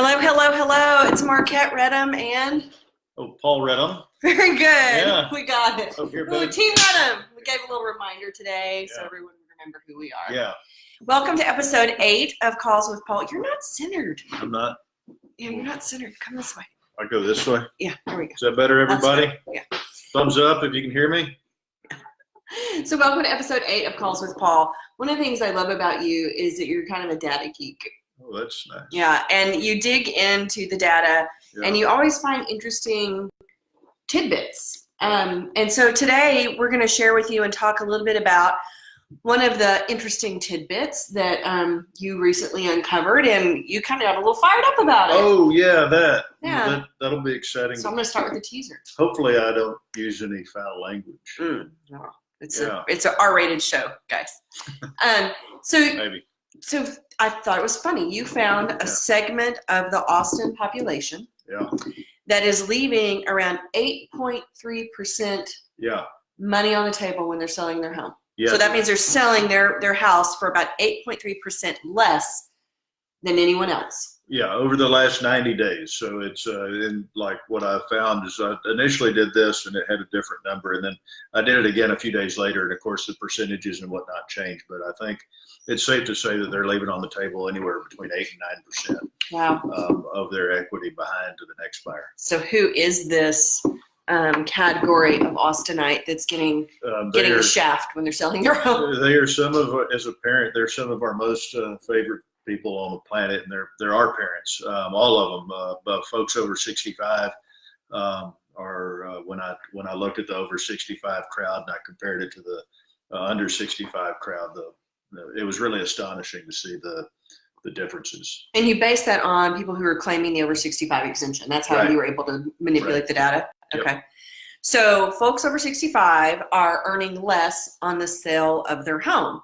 Hello, hello, hello. It's Marquette Redham and Paul Redham. very good. Yeah. We got it. Oh, here, Ooh, buddy. Team Redham. We gave a little reminder today so Yeah. everyone would remember who we are. Yeah, Welcome to episode 8 of Calls with Paul. You're not centered. I'm not. Yeah, you're not centered. Come this way. I go this way. Yeah, there we go. Is that better, everybody? That's right. Yeah. Thumbs up if you can hear me. So welcome to episode 8 of Calls with Paul. One of the things I love about you is that you're kind of a data geek. Oh, that's nice. Yeah, and you dig into the data and you always find interesting tidbits. And so today we're going to share with you and talk a little bit about one of the interesting tidbits that you recently uncovered, and you kind of got a little fired up about it. Oh, yeah, that. Yeah. That'll be exciting. So I'm going to start with the teaser. Hopefully I don't use any foul language. No, it's an R-rated show, guys. Maybe. So I thought it was funny. You found a segment of the Austin population that is leaving around 8.3% money on the table when they're selling their home. Yeah. So that means they're selling their house for about 8.3% less than anyone else. Yeah, over the last 90 days. So it's in like what I found is I initially did this and it had a different number, and then I did it again a few days later, and of course the percentages and whatnot changed. But I think it's safe to say that they're leaving on the table anywhere between 8 and 9% of their equity behind to the next buyer. So who is this category of Austinite that's getting the shaft when they're selling their home? They are some of, as a parent, they're some of our most favorite people on the planet, and they're our parents. All of them, but folks over 65 are. When I looked at the over 65 crowd and I compared it to the under 65 crowd, it was really astonishing to see the differences. And you base that on people who are claiming the over 65 exemption. That's how you were able to manipulate the data. Okay. Yep. So folks over 65 are earning less on the sale of their home.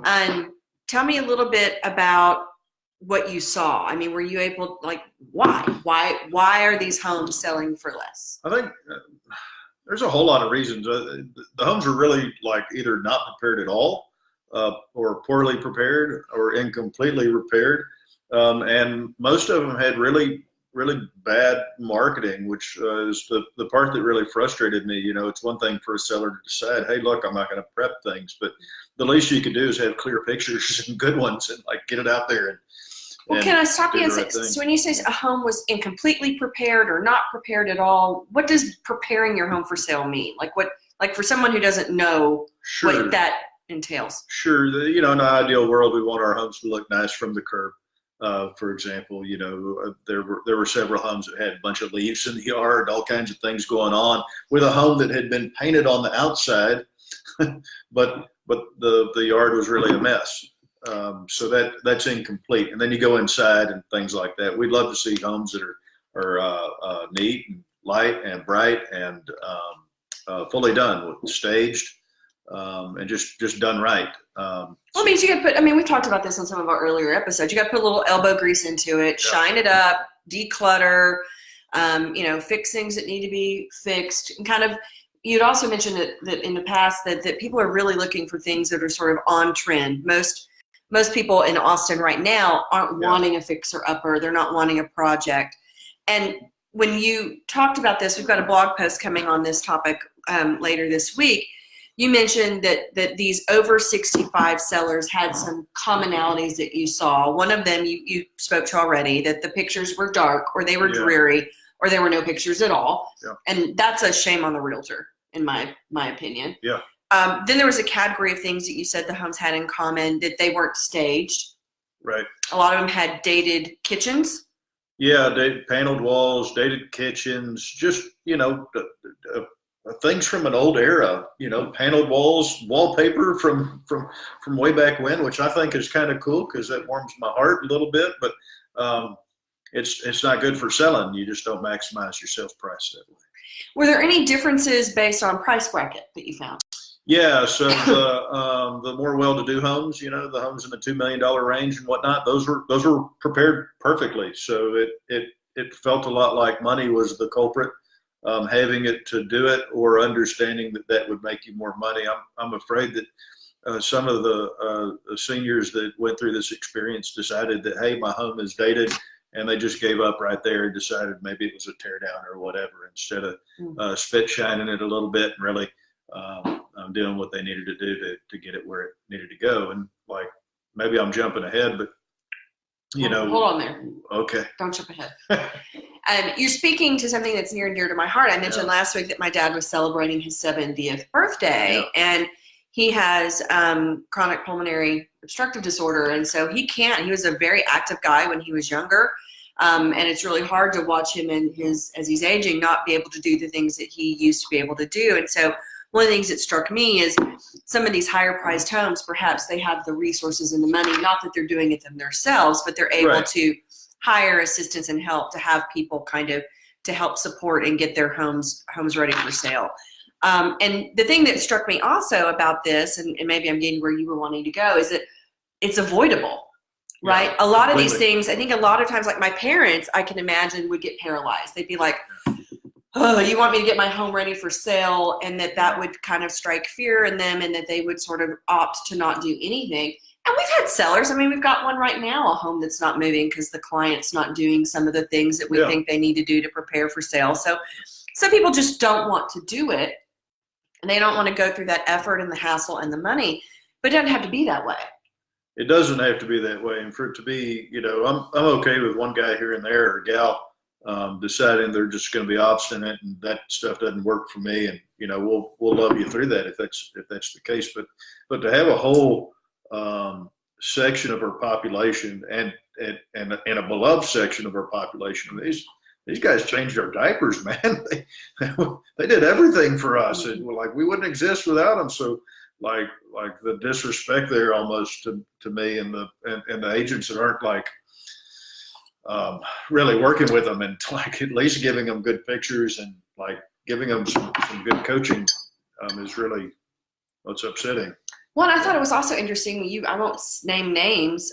And tell me a little bit about what you saw. I mean, were you able, why are these homes selling for less? I think there's a whole lot of reasons. The homes are really either not prepared at all, or poorly prepared, or incompletely repaired. And most of them had really bad marketing, which is the part that really frustrated me. You know, it's one thing for a seller to decide, hey, look, I'm not going to prep things, but the least you could do is have clear pictures and good ones and get it out there. Well, can I stop you and say, so when you say a home was incompletely prepared or not prepared at all, what does preparing your home for sale mean? For someone who doesn't know what that entails? Sure. In an ideal world, we want our homes to look nice from the curb. For example, there were several homes that had a bunch of leaves in the yard, all kinds of things going on, with a home that had been painted on the outside, but the yard was really a mess. So that's incomplete. And then you go inside and things like that. We'd love to see homes that are neat and light and bright and fully done, staged, and just done right. Well, it means you got to put, we talked about this on some of our earlier episodes. You got to put a little elbow grease into it, shine it up, declutter, fix things that need to be fixed. And you'd also mentioned that in the past that people are really looking for things that are sort of on trend. Most people in Austin right now aren't wanting a fixer-upper. They're not wanting a project. And when you talked about this, we've got a blog post coming on this topic later this week. You mentioned that these over 65 sellers had some commonalities that you saw. One of them you spoke to already, that the pictures were dark, or they were dreary, or there were no pictures at all. Yeah. And that's a shame on the realtor, in my opinion. Yeah. Then there was a category of things that you said the homes had in common, that they weren't staged. Right. A lot of them had dated kitchens. Yeah, paneled walls, dated kitchens, just, things from an old era, paneled walls, wallpaper from way back when, which I think is kind of cool because that warms my heart a little bit, but it's not good for selling. You just don't maximize your sales price that way. Were there any differences based on price bracket that you found? Yeah, so the more well-to-do homes, the homes in the $2 million range and whatnot, those were prepared perfectly. So it felt a lot like money was the culprit. Having it to do it, or understanding that would make you more money. I'm afraid that some of the seniors that went through this experience decided that, hey, my home is dated and they just gave up right there and decided maybe it was a tear down or whatever, instead of spit shining it a little bit and really doing what they needed to do to get it where it needed to go. And like, maybe I'm jumping ahead, but hold on there. Okay. Don't jump ahead. You're speaking to something that's near and dear to my heart. I mentioned last week that my dad was celebrating his 70th birthday, and he has chronic pulmonary obstructive disorder. And so he was a very active guy when he was younger. And it's really hard to watch him as he's aging, not be able to do the things that he used to be able to do. And so one of the things that struck me is some of these higher priced homes, perhaps they have the resources and the money, not that they're doing it themselves, but they're able to hire assistance and help to have people kind of to help support and get their homes ready for sale. And the thing that struck me also about this, and maybe I'm getting where you were wanting to go, is that it's avoidable, right? A lot of these things, I think a lot of times, like my parents, I can imagine would get paralyzed. They'd be like, oh, you want me to get my home ready for sale? And that would kind of strike fear in them, and that they would sort of opt to not do anything. And we've had sellers. I mean, we've got one right now, a home that's not moving because the client's not doing some of the things that we think they need to do to prepare for sale. So some people just don't want to do it, and they don't want to go through that effort and the hassle and the money. But it doesn't have to be that way. It doesn't have to be that way. And for it to be, I'm okay with one guy here and there, or gal, deciding they're just going to be obstinate and that stuff doesn't work for me. And, we'll love you through that if that's the case. But to have a whole section of our population and a beloved section of our population, these guys changed our diapers, man. They did everything for us. And like, we wouldn't exist without them. So like the disrespect there almost to me and the agents that aren't like really working with them and like at least giving them good pictures and like giving them some good coaching is really what's upsetting. Well, I thought it was also interesting. I won't name names.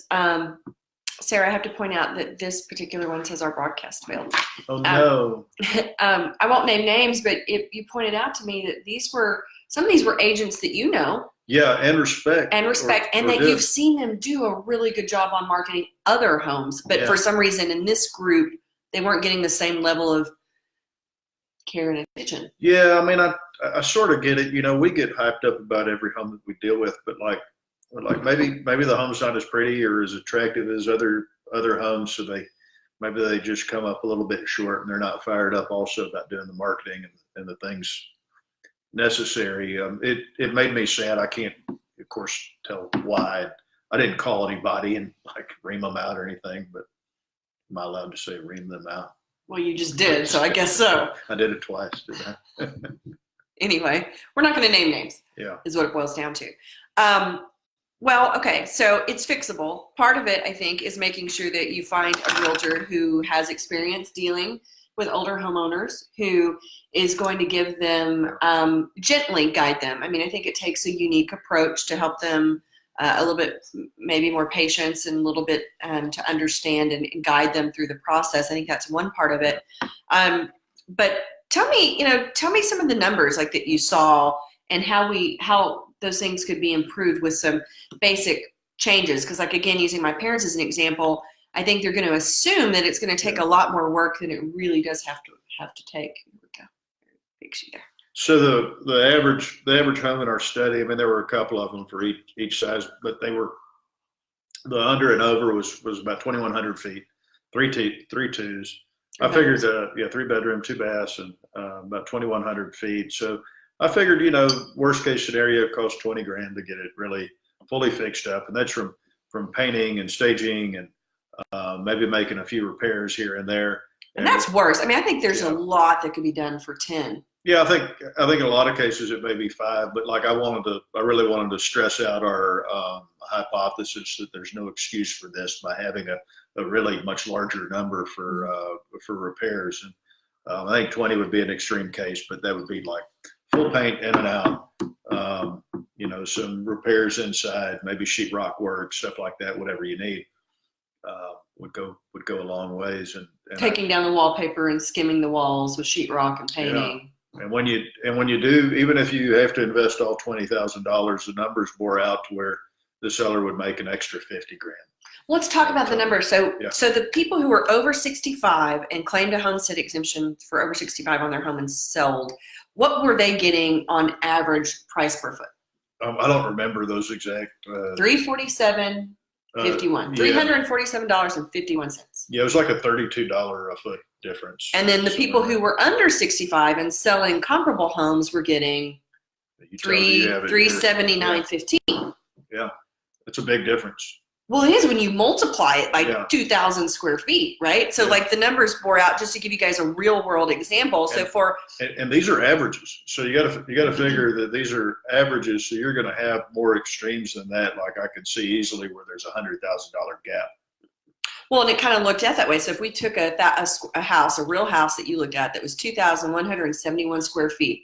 Sarah, I have to point out that this particular one says our broadcast failed. Oh no. I won't name names, but you pointed out to me that some of these were agents that you know. Yeah, and respect. And that you've seen them do a really good job on marketing other homes, but for some reason in this group, they weren't getting the same level of care and attention. Yeah, I mean, I sort of get it. We get hyped up about every home that we deal with, but like maybe the home's not as pretty or as attractive as other homes, so maybe they just come up a little bit short, and they're not fired up also about doing the marketing and the things necessary. It made me sad. I can't, of course, tell why. I didn't call anybody and like ream them out or anything, but am I allowed to say ream them out? Well, you just did, so I guess so. I did it twice, didn't I? Anyway, we're not going to name names. Yeah, is what it boils down to. Well, okay, so it's fixable. Part of it, I think, is making sure that you find a realtor who has experience dealing with older homeowners, who is going to give them, gently guide them. I mean, I think it takes a unique approach to help them a little bit, maybe more patience and a little bit to understand and guide them through the process. I think that's one part of it. But tell me some of the numbers like that you saw and how those things could be improved with some basic changes. Because like, again, using my parents as an example, I think they're going to assume that it's going to take a lot more work than it really does have to take. Here we go. Big sheet there. So the average home in our study, I mean, there were a couple of them for each size, but they were, the under and over was about 2,100 feet, three twos. I figured, 3 bedroom, 2 baths, and about 2,100 feet. So I figured, worst case scenario, it costs $20,000 to get it really fully fixed up, and that's from painting and staging and maybe making a few repairs here and there. And that's worse. I mean, I think there's a lot that could be done for 10. Yeah, I think in a lot of cases it may be 5, but like I really wanted to stress out our hypothesis that there's no excuse for this by having a really much larger number for repairs. And I think 20 would be an extreme case, but that would be like full paint in and out, some repairs inside, maybe sheetrock work, stuff like that, whatever you need, would go a long ways. And taking down the wallpaper and skimming the walls with sheetrock and painting. Yeah. And when you do, even if you have to invest all $20,000, the numbers bore out to where the seller would make an extra $50,000. Let's talk about the numbers. So, Yeah. so the people who are over 65 and claimed a homestead exemption for over 65 on their home and sold, what were they getting on average price per foot? I don't remember those exact. $347.51. $347.51. Yeah, it was like a $32 a foot difference. And then the people who were under 65 and selling comparable homes were getting $379.15. Yeah, it's a big difference. Well, it is when you multiply it by Yeah. 2,000 square feet, right? So Yeah. like the numbers bore out, just to give you guys a real world example. So And these are averages. So you got to figure that these are averages. So you're going to have more extremes than that. Like I could see easily where there's $100,000 gap. well, and it kind of looked at that way. So if we took a house, a real house that you looked at that was 2,171 square feet,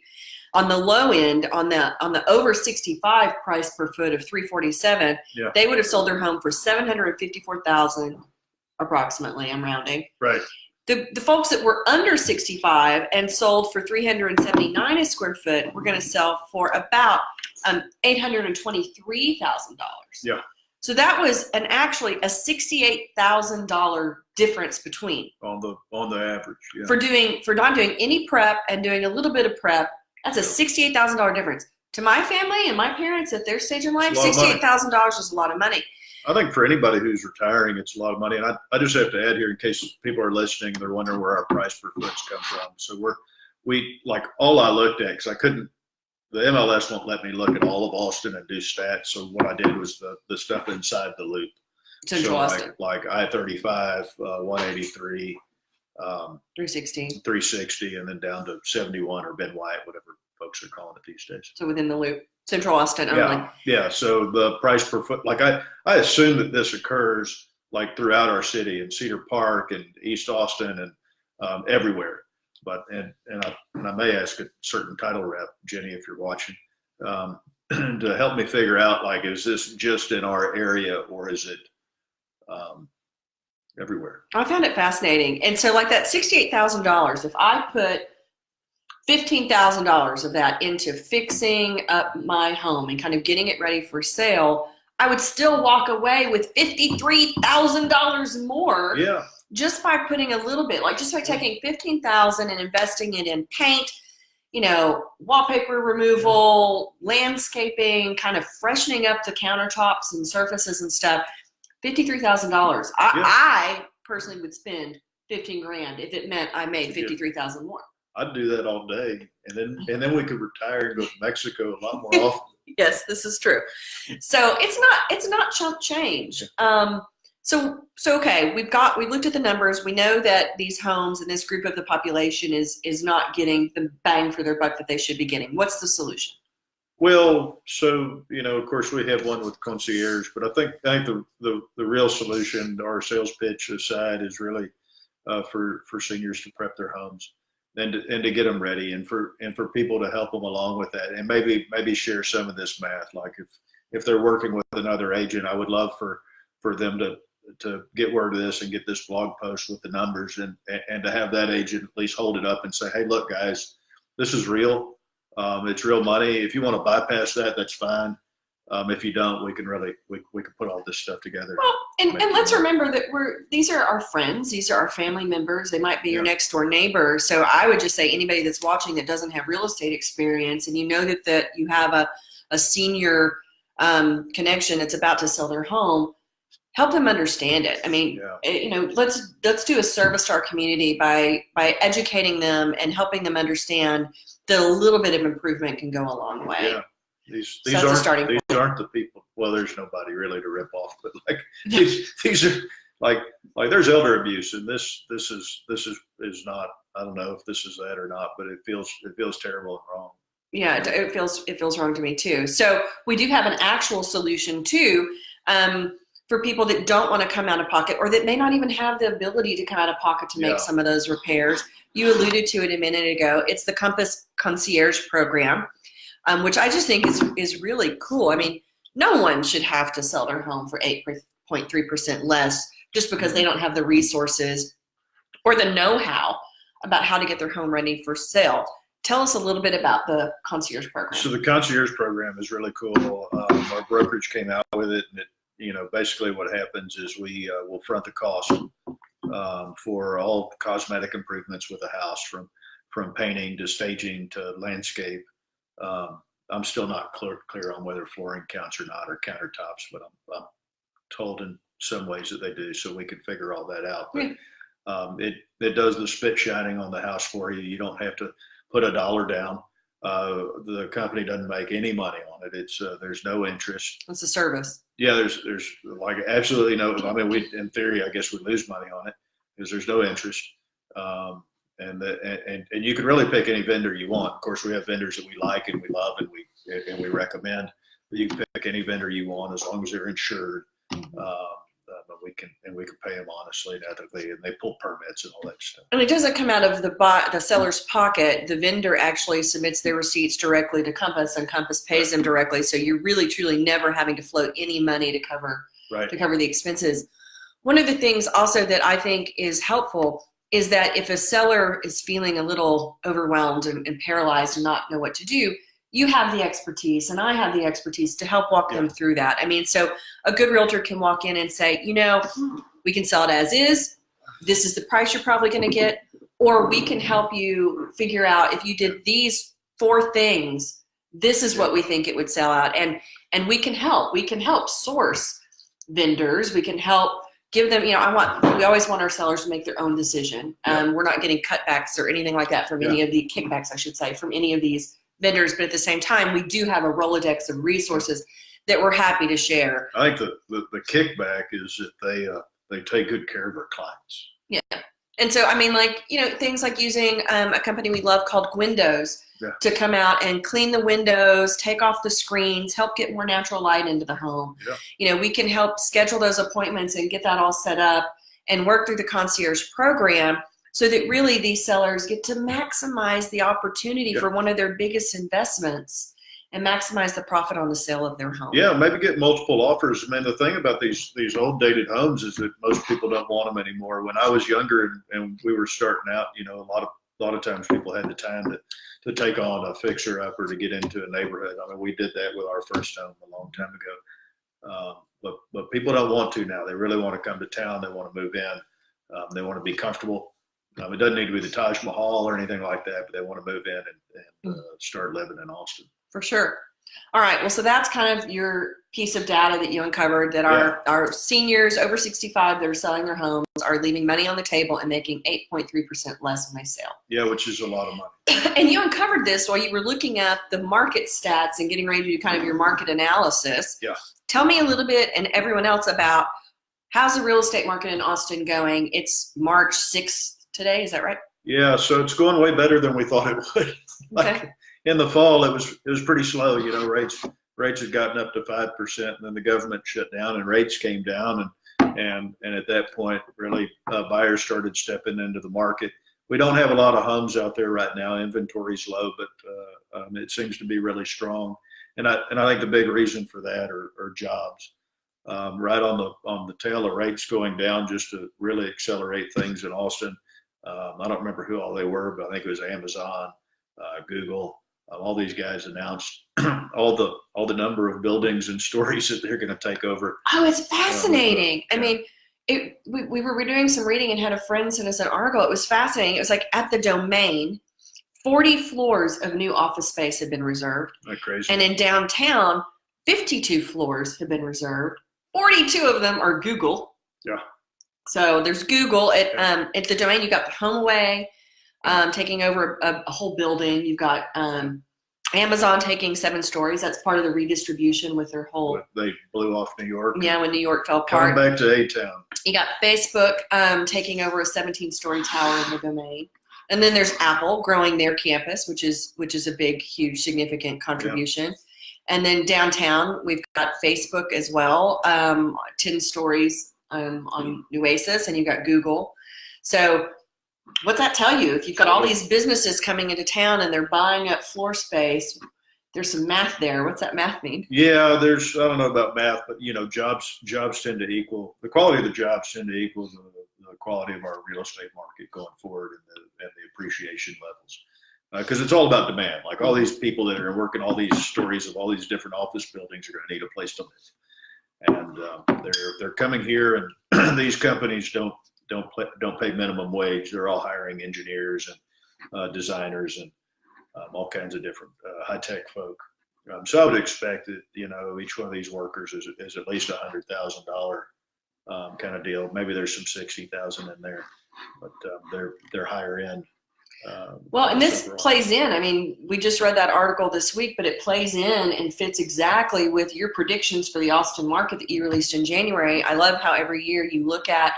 on the low end, on the over 65 price per foot of $347, Yeah. they would have sold their home for $754,000 approximately. I'm rounding. Right. The folks that were under 65 and sold for $379 a square foot were going to sell for about $823,000. Yeah. So that was actually a $68,000 difference between On the average. Yeah. for not doing any prep and doing a little bit of prep. That's a $68,000 difference. To my family and my parents at their stage in life, $68,000 is a lot of money. I think for anybody who's retiring, it's a lot of money. And I just have to add here in case people are listening, they're wondering where our price per foot's come from. So we like all I looked at, because the MLS won't let me look at all of Austin and do stats. So what I did was the stuff inside the loop. Central Austin. Like I-35, 183, 316. 360, and then down to 71 or Ben Wyatt, whatever folks are calling it these days. So within the loop. Central Austin only. Yeah. So the price per foot, like I assume that this occurs like throughout our city in Cedar Park and East Austin and everywhere. But and I may ask a certain title rep, Jenny, if you're watching, to help me figure out, like, is this just in our area or is it everywhere? I found it fascinating. And so like that $68,000, if I put $15,000 of that into fixing up my home and kind of getting it ready for sale, I would still walk away with $53,000 more. Yeah. Just by putting a little bit, like just by taking $15,000 and investing it in paint, wallpaper removal, landscaping, kind of freshening up the countertops and surfaces and stuff. $53,000. I personally would spend $15,000 if it meant I made $53,000 more. I'd do that all day, and then we could retire and go to Mexico a lot more often. Yes, this is true. So it's not chump change. So okay, we looked at the numbers. We know that these homes and this group of the population is not getting the bang for their buck that they should be getting. What's the solution? Well, so of course we have one with Concierge, but I think the real solution, our sales pitch aside, is really for seniors to prep their homes and to get them ready, and for people to help them along with that, and maybe share some of this math. Like if they're working with another agent, I would love for them to get word of this and get this blog post with the numbers, and to have that agent at least hold it up and say, hey, look, guys, this is real. It's real money. If you want to bypass that, that's fine. If you don't, we can put all this stuff together. Well, and let's remember that these are our friends. These are our family members. They might be your next door neighbor. So I would just say anybody that's watching that doesn't have real estate experience, and you know that you have a senior connection that's about to sell their home, help them understand it. I mean, let's do a service to our community by educating them and helping them understand that a little bit of improvement can go a long way. Yeah. These aren't the people. Well, there's nobody really to rip off, but like these are like there's elder abuse, and this is not. I don't know if this is that or not, but it feels terrible and wrong. Yeah, it feels wrong to me too. So we do have an actual solution too, for people that don't want to come out of pocket, or that may not even have the ability to come out of pocket to make some of those repairs. You alluded to it a minute ago. It's the Compass Concierge program, which I just think is really cool. I mean, no one should have to sell their home for 8.3% less just because they don't have the resources or the know-how about how to get their home ready for sale. Tell us a little bit about the Concierge program. So the Concierge program is really cool. Our brokerage came out with it, and basically what happens is we will front the cost for all cosmetic improvements with the house, from painting to staging to landscape. I'm still not clear on whether flooring counts or not, or countertops, but I'm told in some ways that they do, so we can figure all that out. But it does the spit shining on the house for you. You don't have to put $1 down. The company doesn't make any money on it. It's there's no interest. It's a service. Yeah, there's like absolutely no. I mean, we in theory, I guess we lose money on it because there's no interest. And you can really pick any vendor you want. Of course, we have vendors that we like and we love and we recommend. But you can pick any vendor you want as long as they're insured. We can pay them honestly and ethically, and they pull permits and all that stuff. And it doesn't come out of the seller's pocket. The vendor actually submits their receipts directly to Compass, and Compass pays them directly. So you're really truly never having to float any money to cover the expenses. One of the things also that I think is helpful is that if a seller is feeling a little overwhelmed and paralyzed and not know what to do, you have the expertise and I have the expertise to help walk them through that. I mean, so a good realtor can walk in and say, we can sell it as is. This is the price you're probably going to get. Or we can help you figure out if you did these 4 things, this is what we think it would sell out. And we can help. We can help source vendors. We can help give them, we always want our sellers to make their own decision. We're not getting cutbacks or anything like that from any of the kickbacks, I should say, from any of these vendors, but at the same time, we do have a Rolodex of resources that we're happy to share. I think the kickback is that they take good care of their clients. Yeah. And so, I mean, things like using a company we love called Windows to come out and clean the windows, take off the screens, help get more natural light into the home. Yeah. We can help schedule those appointments and get that all set up and work through the concierge program, so that really these sellers get to maximize the opportunity for one of their biggest investments and maximize the profit on the sale of their home. Yeah, maybe get multiple offers. I mean, the thing about these old dated homes is that most people don't want them anymore. When I was younger and we were starting out, a lot of times people had the time to take on a fixer upper to get into a neighborhood. I mean, we did that with our first home a long time ago. But people don't want to now. They really want to come to town. They want to move in. They want to be comfortable. It doesn't need to be the Taj Mahal or anything like that, but they want to move in and start living in Austin. For sure. All right. Well, so that's kind of your piece of data that you uncovered, that our seniors over 65 that are selling their homes are leaving money on the table and making 8.3% less when they sell. Yeah, which is a lot of money. And you uncovered this while you were looking at the market stats and getting ready to do kind of your market analysis. Yeah. Tell me a little bit, and everyone else, about how's the real estate market in Austin going? It's March 6th. Today, is that right? Yeah, so it's going way better than we thought it would. In the fall, it was pretty slow. Rates had gotten up to 5%, and then the government shut down, and rates came down, and at that point, really, buyers started stepping into the market. We don't have a lot of homes out there right now. Inventory's low, but it seems to be really strong, and I think the big reason for that are jobs. Right on the tail of rates going down, just to really accelerate things in Austin. I don't remember who all they were, but I think it was Amazon, Google. All these guys announced all the number of buildings and stories that they're going to take over. Oh, it's fascinating. I mean, we were doing some reading and had a friend send us an article. It was fascinating. It was like at the Domain, 40 floors of new office space had been reserved. That's crazy. And in downtown, 52 floors have been reserved. 42 of them are Google. Yeah. So there's Google at the Domain. You've got HomeAway taking over a whole building. You've got Amazon taking 7 stories. That's part of the redistribution with their whole. They blew off New York. Yeah, when New York fell apart. Coming back to A-Town. You got Facebook taking over a 17-story tower in the Domain, and then there's Apple growing their campus, which is a big, huge, significant contribution. Yeah. And then downtown, we've got Facebook as well, 10 stories. On Nueces, and you've got Google. So what's that tell you? If you've got all these businesses coming into town and they're buying up floor space, there's some math there. What's that math mean? Yeah, I don't know about math, but jobs tend to equal, the quality of the jobs tend to equal the quality of our real estate market going forward, and the appreciation levels. Because it's all about demand. Like, all these people that are working all these stories of all these different office buildings are going to need a place to live. and they're coming here, and these companies don't pay minimum wage. They're all hiring engineers and designers and all kinds of different high tech folk. So I would expect that each one of these workers is at least $100,000 kind of deal. Maybe there's some 60,000 in there, but they're higher end. Well, and this plays in. I mean, we just read that article this week, but it plays in and fits exactly with your predictions for the Austin market that you released in January. I love how every year you look at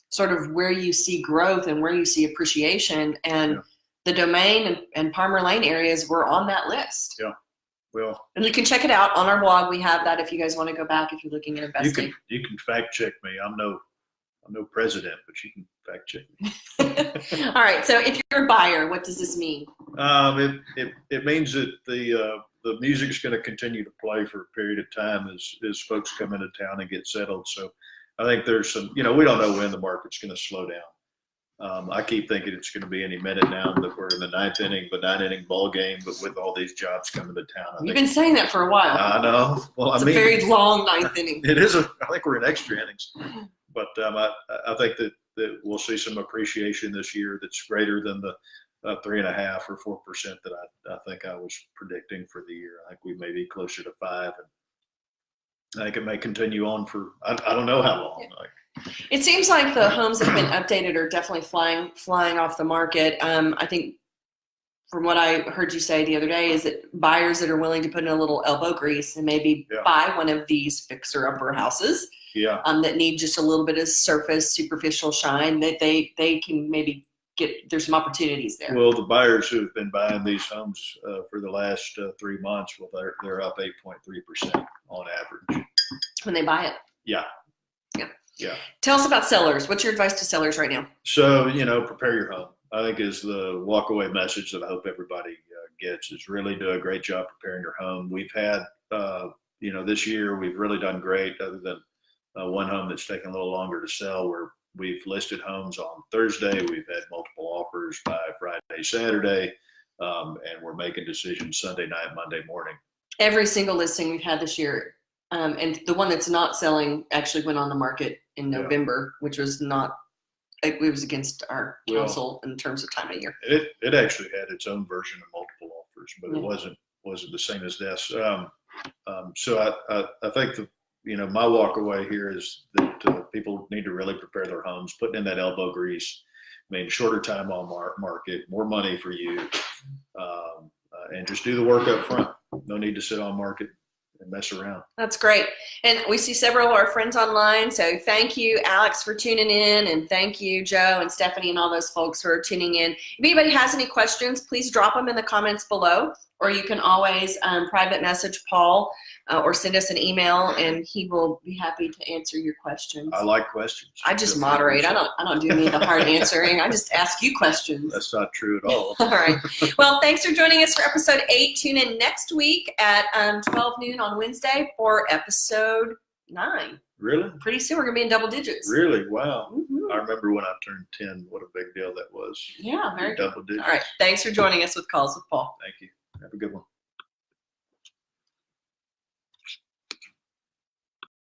sort of where you see growth and where you see appreciation, and the Domain and Palmer Lane areas were on that list. Yeah. Well, and you can check it out on our blog. We have that if you guys want to go back if you're looking at investing. You can fact check me. I'm no president, but you can fact check me. All right. So if you're a buyer, what does this mean? It means that the music's going to continue to play for a period of time as folks come into town and get settled. So I think there's some, we don't know when the market's going to slow down. I keep thinking it's going to be any minute now that we're in the ninth inning ball game, but with all these jobs coming to town. You've been saying that for a while. I know. Well, it's a very long ninth inning. It is. I think we're in extra innings. But I think that we'll see some appreciation this year that's greater than the 3.5% or 4% that I think I was predicting for the year. I think we may be closer to 5%, and I think it may continue on for I don't know how long. It seems like the homes that have been updated are definitely flying off the market. I think from what I heard you say the other day is that buyers that are willing to put in a little elbow grease and maybe buy one of these fixer-upper houses that need just a little bit of surface, superficial shine, that they can maybe there's some opportunities there. Well, the buyers who have been buying these homes for the last 3 months, they're up 8.3% on average. When they buy it. Yeah. Yeah. Tell us about sellers. What's your advice to sellers right now? So, prepare your home. I think is the walk-away message that I hope everybody gets, is really do a great job preparing your home. We've had, this year we've really done great, other than one home that's taken a little longer to sell, where we've listed homes on Thursday. We've had multiple offers by Friday, Saturday, and we're making decisions Sunday night, Monday morning. Every single listing we've had this year, and the one that's not selling actually went on the market in November, which was not. It was against our counsel in terms of time of year. It actually had its own version of multiple offers, but it wasn't the same as this. So I think my walk away here is that people need to really prepare their homes, putting in that elbow grease, shorter time on market, more money for you, and just do the work up front. No need to sit on market and mess around. That's great. And we see several of our friends online. So thank you, Alex, for tuning in. And thank you, Joe and Stephanie and all those folks for tuning in. If anybody has any questions, please drop them in the comments below. Or you can always private message Paul or send us an email, and he will be happy to answer your questions. I like questions. I just moderate. I don't do any of the hard answering. I just ask you questions. That's not true at all. All right. Well, thanks for joining us for episode 8. Tune in next week at 12 noon on Wednesday for episode 9. Really? Pretty soon we're going to be in double digits. Really? Wow. Mm-hmm. I remember when I turned 10, what a big deal that was. Yeah, very double digits. All right. Thanks for joining us with Calls with Paul. Thank you. Have a good one.